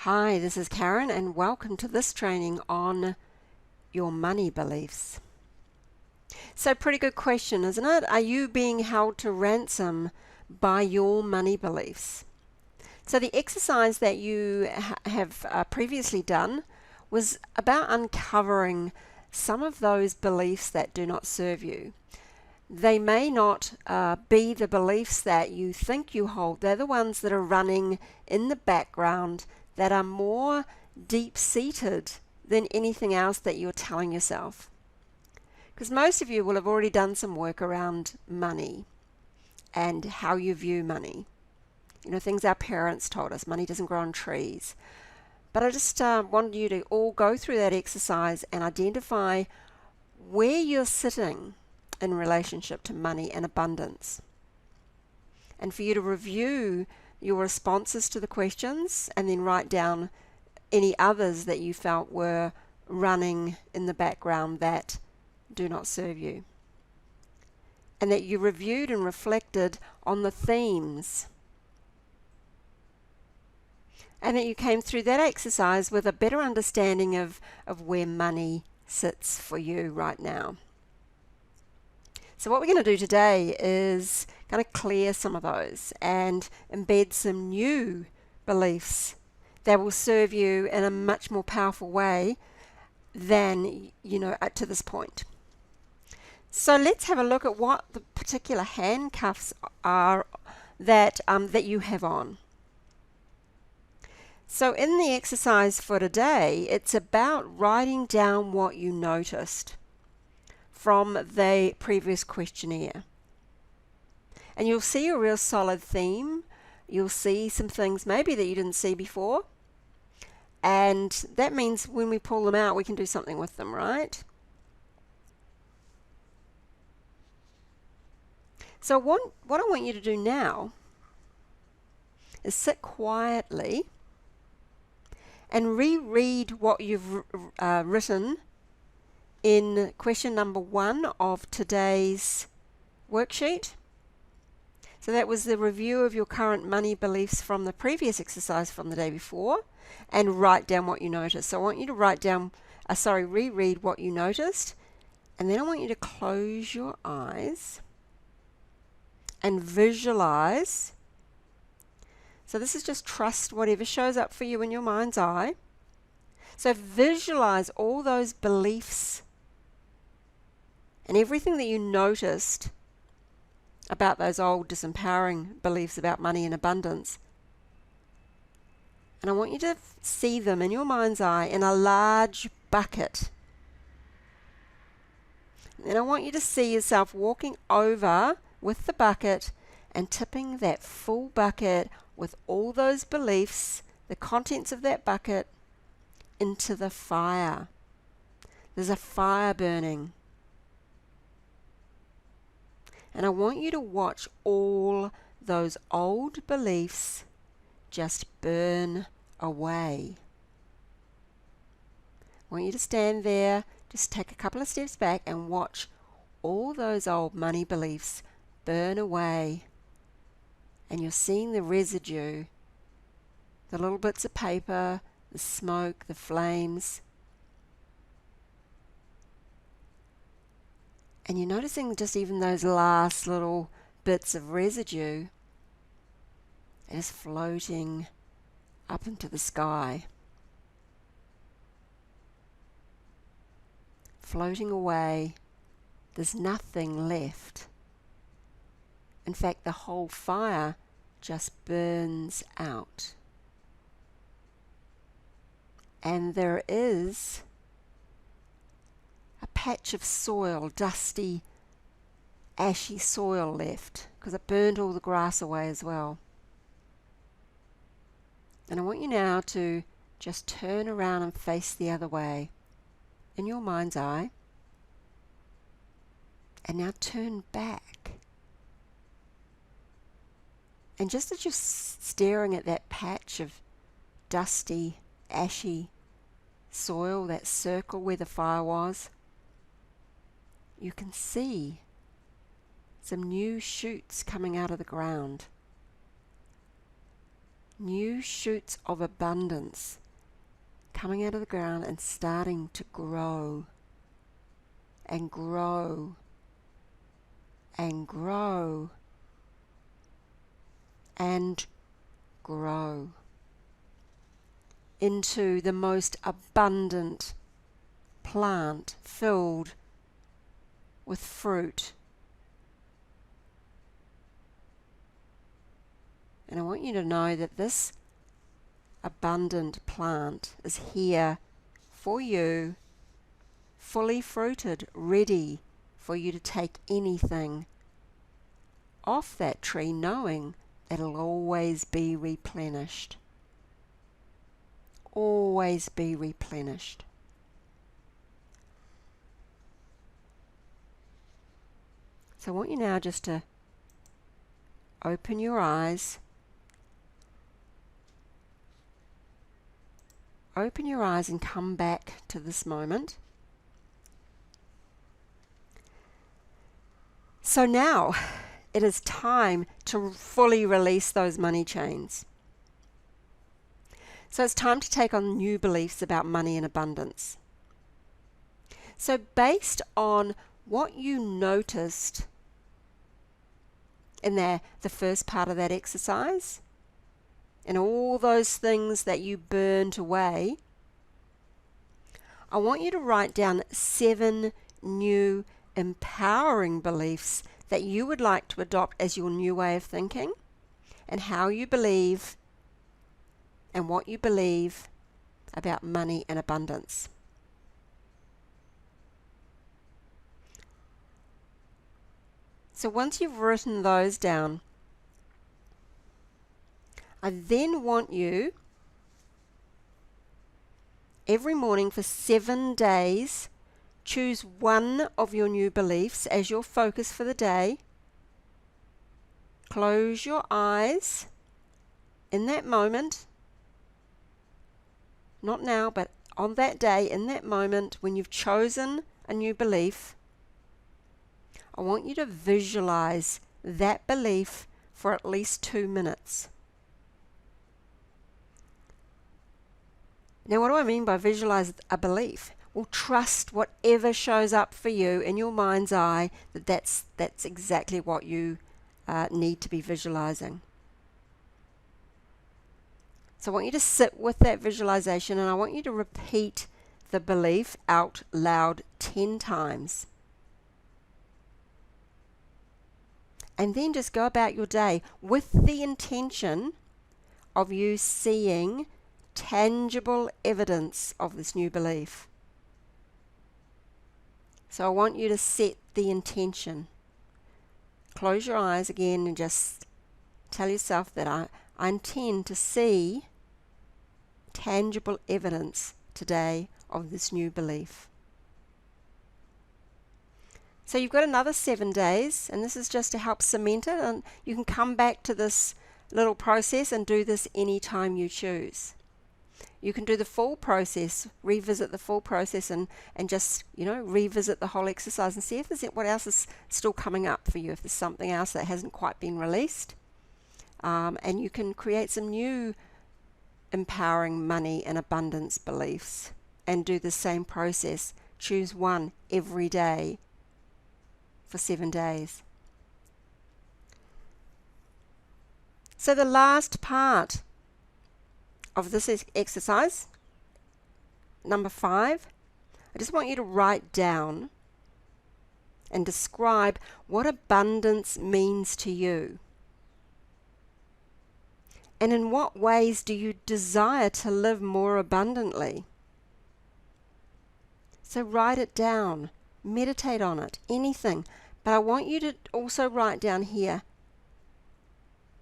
Hi, this is Karen and welcome to this training on your money beliefs. So pretty good question, isn't it? Are you being held to ransom by your money beliefs? So the exercise that you have previously done was about uncovering some of those beliefs that do not serve you. They may not be the beliefs that you think you hold. They're the ones that are running in the background that are more deep-seated than anything else that you're telling yourself. Because most of you will have already done some work around money and how you view money. You know, things our parents told us, money doesn't grow on trees. But I just wanted you to all go through that exercise and identify where you're sitting in relationship to money and abundance. And for you to review your responses to the questions and then write down any others that you felt were running in the background that do not serve you. And that you reviewed and reflected on the themes. And that you came through that exercise with a better understanding of where money sits for you right now. So what we're going to do today is kind of clear some of those and embed some new beliefs that will serve you in a much more powerful way than, up to this point. So let's have a look at what the particular handcuffs are that you have on. So in the exercise for today, it's about writing down what you noticed from the previous questionnaire. And you'll see a real solid theme. You'll see some things maybe that you didn't see before. And that means when we pull them out, we can do something with them, right? So what I want you to do now is sit quietly and reread what you've written in question number 1 of today's worksheet. So that was the review of your current money beliefs from the previous exercise from the day before, and write down what you noticed. So I want you to reread what you noticed, and then I want you to close your eyes and visualize. So this is just trust whatever shows up for you in your mind's eye. So visualize all those beliefs and everything that you noticed about those old disempowering beliefs about money and abundance. And I want you to see them in your mind's eye in a large bucket. And I want you to see yourself walking over with the bucket and tipping that full bucket with all those beliefs, the contents of that bucket, into the fire. There's a fire burning. And I want you to watch all those old beliefs just burn away. I want you to stand there, just take a couple of steps back and watch all those old money beliefs burn away. And you're seeing the residue, the little bits of paper, the smoke, the flames. And you're noticing just even those last little bits of residue is floating up into the sky. Floating away. There's nothing left. In fact, the whole fire just burns out. And there is a patch of soil, dusty, ashy soil left, because it burned all the grass away as well. And I want you now to just turn around and face the other way in your mind's eye. And now turn back. And just as you're staring at that patch of dusty, ashy soil, that circle where the fire was, you can see some new shoots coming out of the ground. new shoots of abundance coming out of the ground and starting to grow and grow and grow and grow into the most abundant plant filled with fruit. And I want you to know that this abundant plant is here for you, fully fruited, ready for you to take anything off that tree, knowing that it'll always be replenished. Always be replenished. So I want you now just to open your eyes. Open your eyes and come back to this moment. So now it is time to fully release those money chains. So it's time to take on new beliefs about money and abundance. So based on what you noticed in the first part of that exercise, and all those things that you burnt away, I want you to write down 7 new empowering beliefs that you would like to adopt as your new way of thinking, and how you believe and what you believe about money and abundance. So once you've written those down, I then want you every morning for 7 days, choose one of your new beliefs as your focus for the day. Close your eyes in that moment, not now, but on that day, in that moment when you've chosen a new belief. I want you to visualize that belief for at least 2 minutes. Now, what do I mean by visualize a belief? Well, trust whatever shows up for you in your mind's eye, that's exactly what you need to be visualizing. So I want you to sit with that visualization, and I want you to repeat the belief out loud 10 times. And then just go about your day with the intention of you seeing tangible evidence of this new belief. So I want you to set the intention. Close your eyes again and just tell yourself that I intend to see tangible evidence today of this new belief. So you've got another 7 days, and this is just to help cement it, and you can come back to this little process and do this anytime you choose. You can do the full process, revisit the full process, and just, revisit the whole exercise and see if there's what else is still coming up for you, if there's something else that hasn't quite been released. And you can create some new empowering money and abundance beliefs and do the same process. Choose one every day for 7 days. So the last part of this exercise, number 5, I just want you to write down and describe what abundance means to you. And in what ways do you desire to live more abundantly? So write it down, meditate on it, anything. But I want you to also write down here,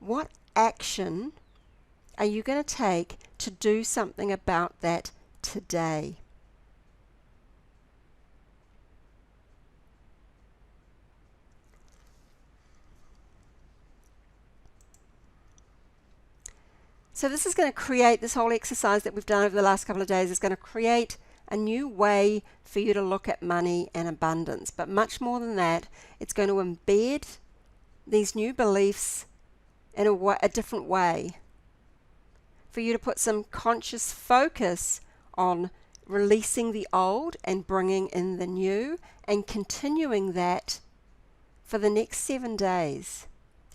what action are you going to take to do something about that today? So this is going to create, this whole exercise that we've done over the last couple of days is going to create a new way for you to look at money and abundance. But much more than that, it's going to embed these new beliefs in a different way. for you to put some conscious focus on releasing the old and bringing in the new, and continuing that for the next 7 days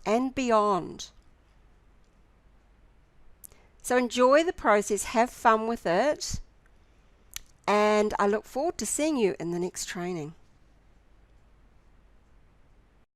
and beyond. So enjoy the process, have fun with it, and I look forward to seeing you in the next training.